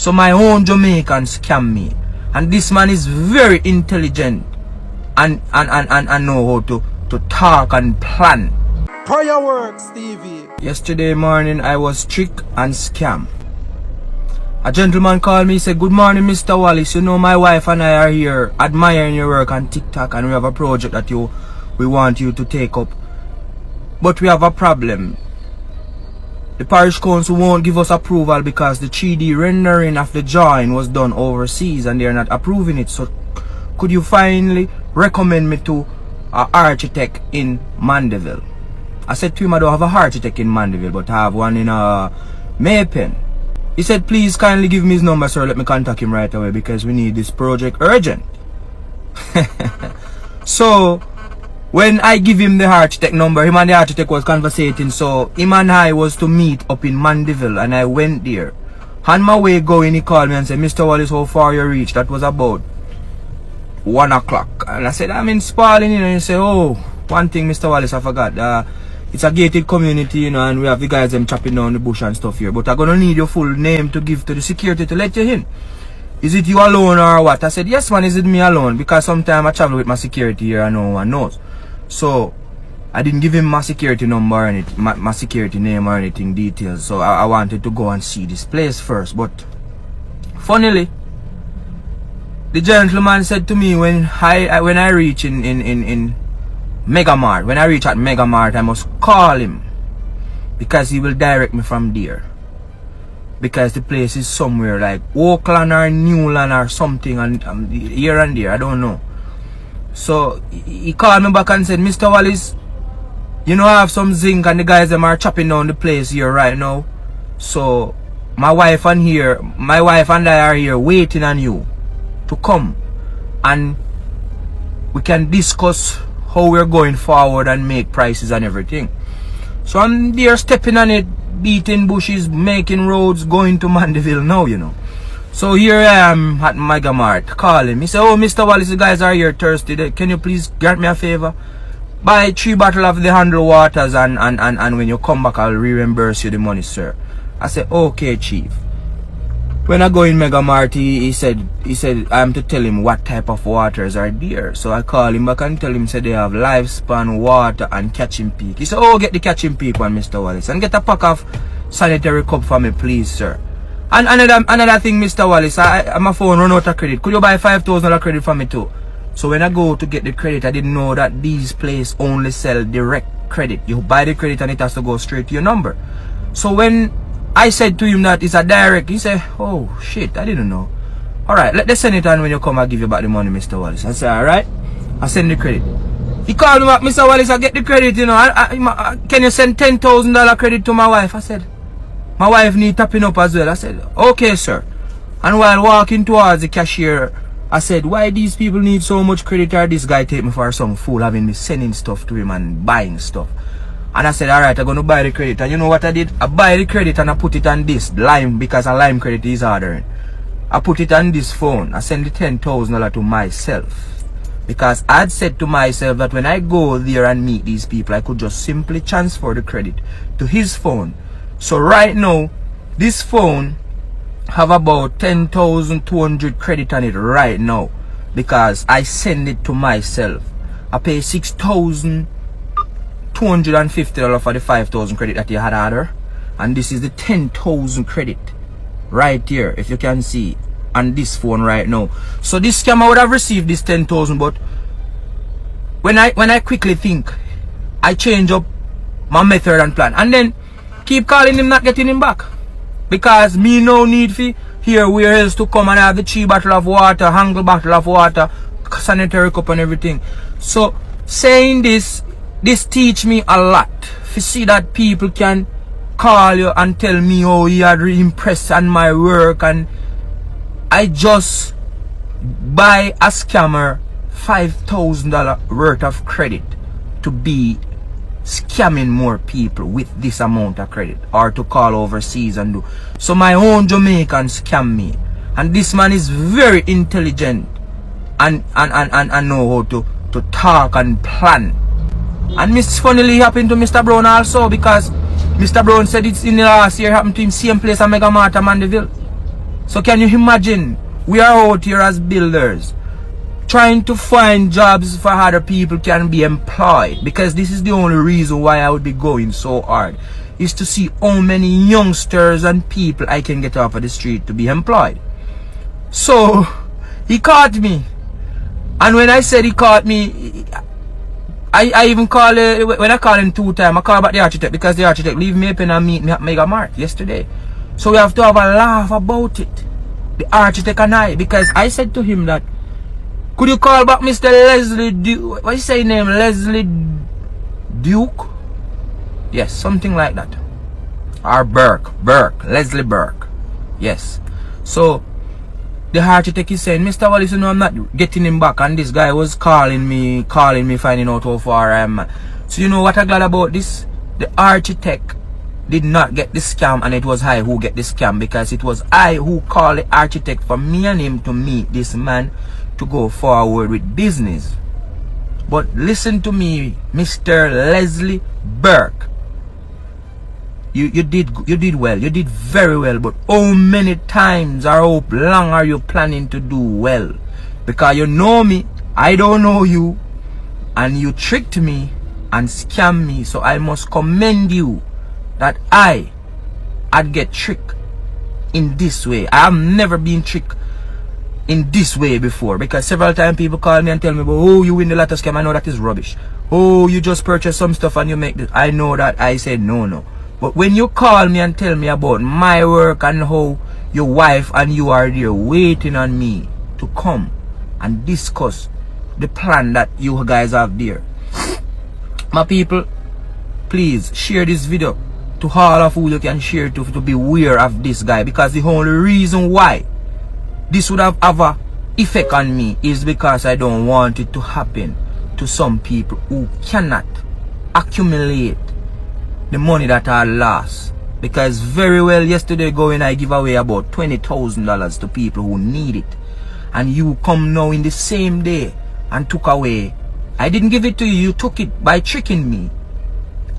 So my own Jamaican scam me. And this man is very intelligent and know how to talk and plan. Fireworks, Stevie. Yesterday morning I was tricked and scammed. A gentleman called me, said, "Good morning, Mr. Wallace. You know my wife and I are here admiring your work on TikTok and we have a project that we want you to take up. But we have a problem. The parish council won't give us approval because the 3D rendering of the drawing was done overseas and they're not approving it. So could you finally recommend me to an architect in Mandeville?" I said to him, "I don't have a architect in Mandeville, but I have one in Maypen." He said, "Please kindly give me his number, sir. Let me contact him right away because we need this project urgent." So when I give him the architect number, him and the architect was conversating. So him and I was to meet up in Mandeville and I went there. On my way going, he called me and said, "Mr. Wallace, how far you reached?" That was about 1 o'clock. And I said, "I'm in Spalding, you know." He said, "Oh, one thing, Mr. Wallace, I forgot. It's a gated community, you know, and we have the guys them chopping down the bush and stuff here. But I'm gonna need your full name to give to the security to let you in. Is it you alone or what?" I said, "Yes, man, is it me alone? Because sometimes I travel with my security here and no one knows." So I didn't give him my security number or anything, my security name or anything details. So I wanted to go and see this place first. But funnily, the gentleman said to me when I reach in Megamart, when I reach at Megamart, I must call him because he will direct me from there. Because the place is somewhere like Oakland or Newland or something, and here and there, I don't know. So he called me back and said, "Mr. Wallace, you know I have some zinc and the guys them are chopping down the place here right now. So my wife and I are here waiting on you to come and we can discuss how we're going forward and make prices and everything." So I'm there stepping on it, beating bushes, making roads, going to Mandeville now, you know. So here I am at Megamart, calling. He said, "Oh, Mr. Wallace, the guys are here thirsty. Can you please grant me a favor? Buy 3 bottles of the handle waters and when you come back, I'll reimburse you the money, sir." I said, "Okay, chief." When I go in Megamart, he said I am to tell him what type of waters are there. So I call him back and tell him, say they have Lifespan, water and Catching Peak. He said, "Oh, get the Catching Peak one, Mr. Wallace, and get a pack of sanitary cup for me, please, sir. And another thing, Mr. Wallace, my phone run out of credit. Could you buy $5,000 credit for me too?" So when I go to get the credit, I didn't know that these places only sell direct credit. You buy the credit and it has to go straight to your number. So when I said to him that it's a direct, he said, "Oh shit, I didn't know. Alright, let us send it on when you come, I'll give you back the money, Mr. Wallace." I said, "Alright, I send the credit." He called me back, "Mr. Wallace, I get the credit, you know. Can you send $10,000 credit to my wife?" I said, "My wife need topping up as well." I said, "Okay, sir." And while walking towards the cashier, I said, "Why these people need so much credit, or this guy take me for some fool having me sending stuff to him and buying stuff?" And I said, "Alright, I'm going to buy the credit." And you know what I did? I buy the credit and I put it on this Lime, because a Lime credit is ordering. I put it on this phone. I send the $10,000 to myself. Because I'd said to myself that when I go there and meet these people, I could just simply transfer the credit to his phone. So right now, this phone have about 10,200 credit on it right now. Because I send it to myself. I pay $6,250 for the 5,000 credit that you had order, and this is the 10,000 credit right here, if you can see, on this phone right now. So this scammer would have received this 10,000, but when I quickly think, I change up my method and plan, and then keep calling him, not getting him back, because me no need for here where else to come and have the 3 bottle of water, handle bottle of water, sanitary cup and everything. So saying this teach me a lot. To see that people can call you and tell me how you are really impressed on my work, and I just buy a scammer $5,000 worth of credit to be scamming more people with this amount of credit, or to call overseas and do. So my own Jamaican scam me, and this man is very intelligent and know how to talk and plan. And Miss funnily happened to Mr. Brown also, because Mr. Brown said it's in the last year happened to him, same place at Megamart and Mandeville. So can you imagine? We are out here as builders trying to find jobs for other people can be employed, because this is the only reason why I would be going so hard, is to see how many youngsters and people I can get off of the street to be employed. So he caught me, and when I said he caught me, I even call when I call him 2 times, I call back the architect, because the architect leave me up and meet me at Mega Mart yesterday. So we have to have a laugh about it, the architect and I, because I said to him that, could you call back Mr. Leslie Duke? What is his name? Leslie Duke? Yes, something like that. Or Burke. Leslie Burke. Yes. So the architect is saying, Mr. Wallace, you know, I'm not getting him back, and this guy was calling me, finding out how far I am. So you know what I'm glad about this? The architect did not get the scam, and it was I who get the scam, because it was I who called the architect for me and him to meet this man to go forward with business. But listen to me, Mr. Leslie Burke. You did well. You did very well. But how many times or how long are you planning to do well? Because you know me, I don't know you, and you tricked me and scammed me. So I must commend you that I'd get tricked in this way. I have never been tricked in this way before, because several times people call me and tell me, oh, you win the lotto scam. I know that is rubbish. Oh, you just purchase some stuff and you make this. I know that. I said no. But when you call me and tell me about my work and how your wife and you are there waiting on me to come and discuss the plan that you guys have there, my people, please share this video to all of who you can share to be aware of this guy, because the only reason why this would have a effect on me is because I don't want it to happen to some people who cannot accumulate the money that I lost. Because very well yesterday going I give away about $20,000 to people who need it, and you come now in the same day and took away. I didn't give it to you, you took it by tricking me.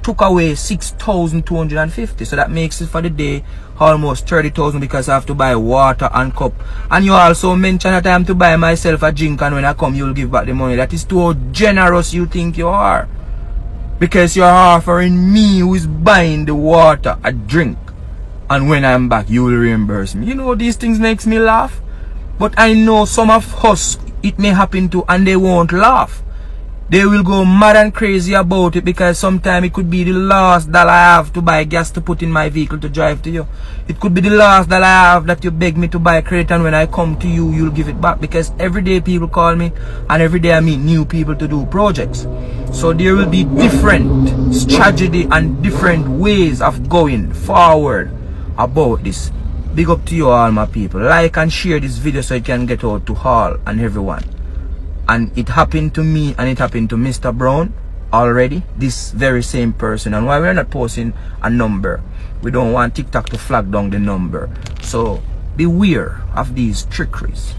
Took away $6,250, so that makes it for the day almost $30,000, because I have to buy water and cup. And you also mentioned that I am to buy myself a drink, and when I come you'll give back the money. That is too generous you think you are, because you're offering me who is buying the water a drink, and when I'm back you will reimburse me. You know, these things makes me laugh, but I know some of us it may happen to, and they won't laugh. They will go mad and crazy about it, because sometimes it could be the last that I have to buy gas to put in my vehicle to drive to you. It could be the last that I have that you beg me to buy credit, and when I come to you, you'll give it back. Because every day people call me, and every day I meet new people to do projects. So there will be different strategy and different ways of going forward about this. Big up to you all, my people. Like and share this video so it can get out to all and everyone. And it happened to me, and it happened to Mr. Brown already, this very same person. And why we're not posting a number, we don't want TikTok to flag down the number. So beware of these trickeries.